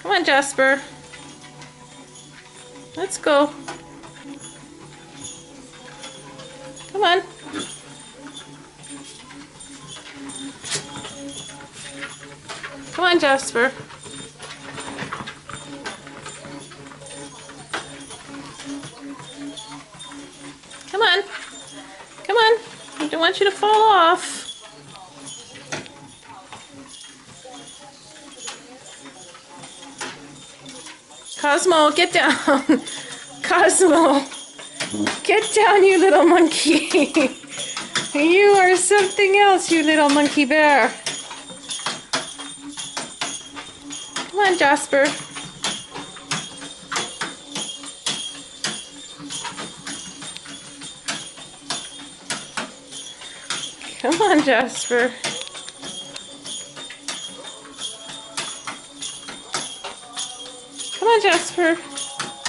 Come on, Jasper. Let's go. Come on. Come on, Jasper. Come on. Come on. I don't want you to fall off. Cosmo, get down. Cosmo, get down, you little monkey. You are something else, you little monkey bear. Come on, Jasper. Come on, Jasper. Come on, Jasper.